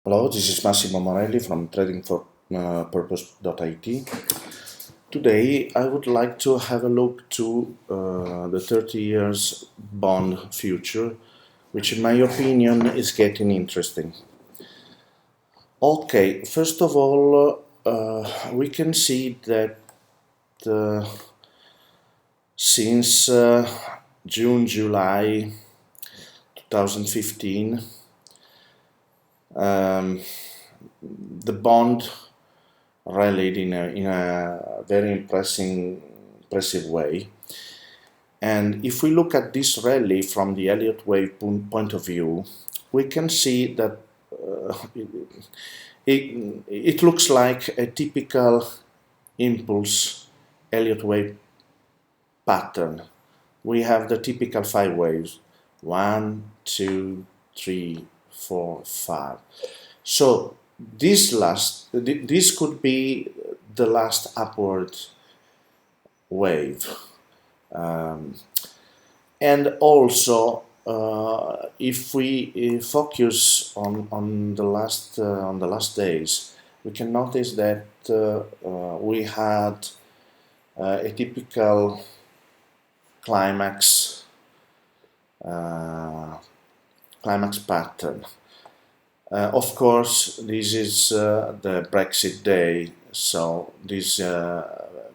Hello, this is Massimo Morelli from tradingforpurpose.it. Today I would like to have a look to the 30 years bond future, which in my opinion is getting interesting. Okay, first of all, we can see that uh, since June, July 2015, the bond rallied in a very impressive way. And if we look at this rally from the Elliott wave point of view, we can see that it looks like a typical impulse Elliott wave pattern. We have the typical 5 waves: 1, 2, 3, 4, 5. So this could be the last upward wave. And also, if we focus on the last days, we can notice that we had a typical climax pattern. Of course, this is the Brexit day, so this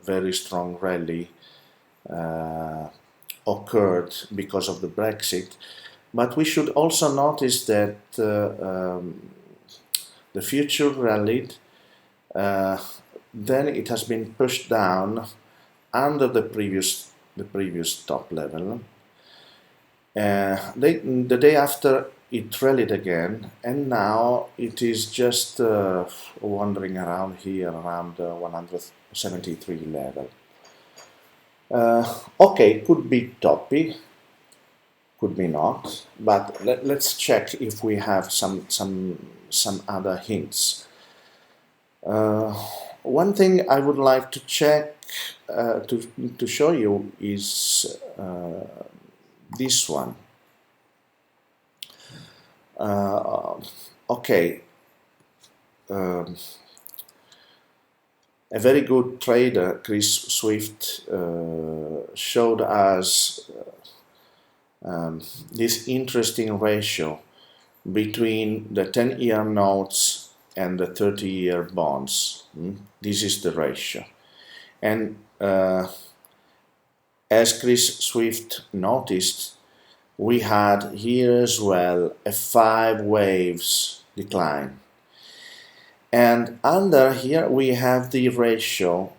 very strong rally occurred because of the Brexit. But we should also notice that the future rallied, then it has been pushed down under the previous top level. The day after it rallied again, and now it is just wandering around here around 173 level. Okay, could be toppy, could be not, but let's check if we have some other hints. One thing I would like to check to show you is this one. Okay. A very good trader, Chris Swift, showed us this interesting ratio between the 10-year notes and the 30-year bonds. This is the ratio. And as Chris Swift noticed, we had here as well a 5 waves decline. And under here we have the ratio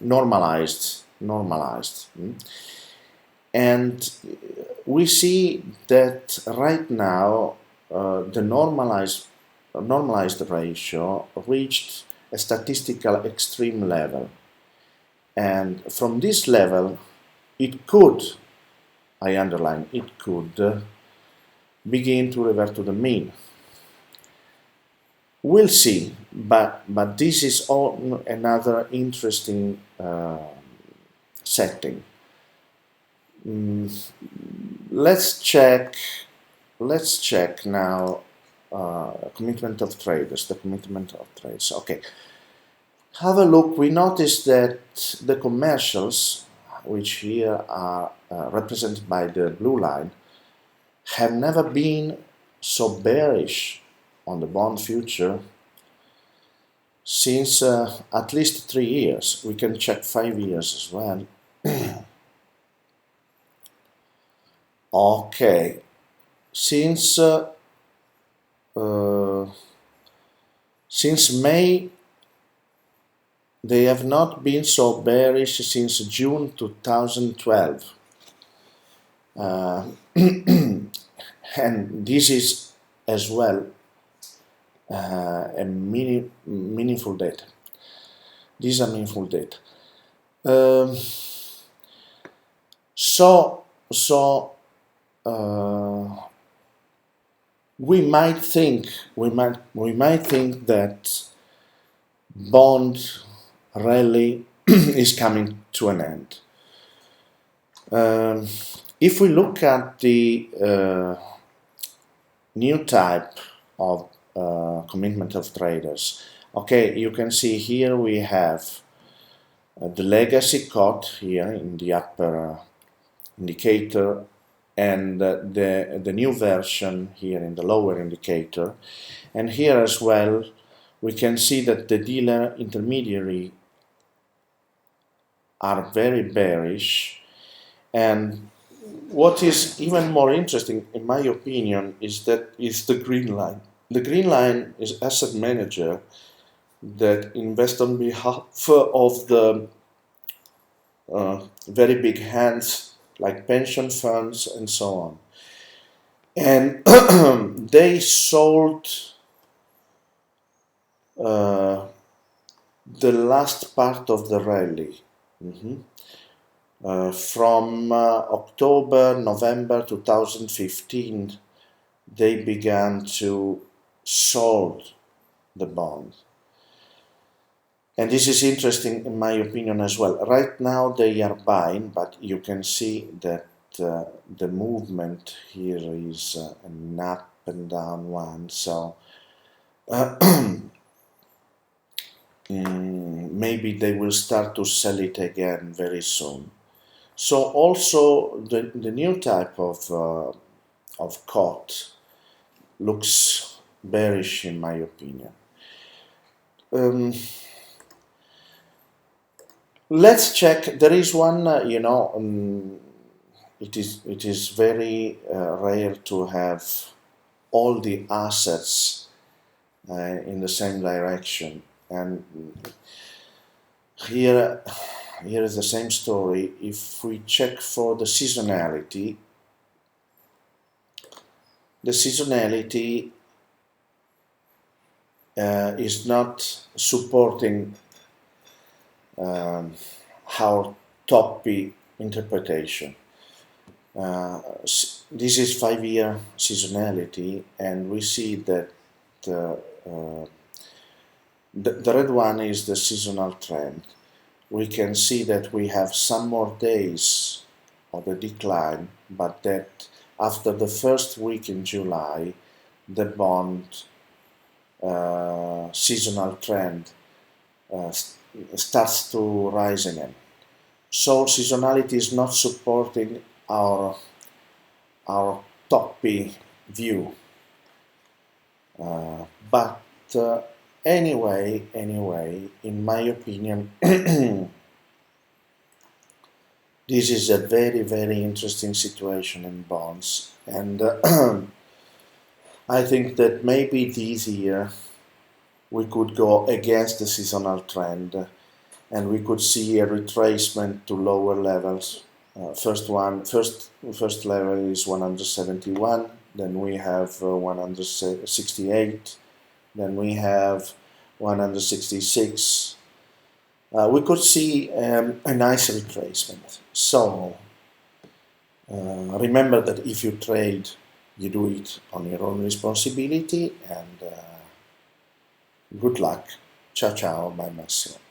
normalized. And we see that right now the normalized ratio reached a statistical extreme level. And from this level, it could, I underline, it could begin to revert to the mean. We'll see, but this is all another interesting setting. Let's check now commitment of traders, the commitment of trades. Okay, have a look. We notice that the commercials, which here are represented by the blue line, have never been so bearish on the bond future since at least 3 years. We can check 5 years as well. Okay, since May, they have not been so bearish since June 2012. And this is as well a meaningful data. These are meaningful data. We might think that bond rally is coming to an end. If we look at the new type of commitment of traders. Okay, you can see here we have the legacy cut here in the upper indicator, and the new version here in the lower indicator. And here as well we can see that the dealer intermediary are very bearish. And what is even more interesting, in my opinion, is the green line. The green line is asset manager that invest on behalf of the very big hands like pension funds and so on. And they sold the last part of the rally. From October, November 2015, they began to sold the bond. And this is interesting in my opinion as well. Right now they are buying, but you can see that the movement here is an up and down one. So maybe they will start to sell it again very soon. So also the new type of COT looks bearish in my opinion. Let's check. There is one, it is very rare to have all the assets in the same direction, and here is the same story. If we check for the seasonality is not supporting our toppy interpretation. This is 5-year seasonality, and we see that the red one is the seasonal trend. We can see that we have some more days of the decline, but that after the first week in July, the bond seasonal trend starts to rise again. So seasonality is not supporting our toppy view, but anyway, in my opinion, this is a very interesting situation in bonds, and I think that maybe this year we could go against the seasonal trend, and we could see a retracement to lower levels. First level is 171, then we have 168, then we have 166. We could see a nice retracement. So remember that if you trade, you do it on your own responsibility, and good luck. Ciao ciao, bye Massimo.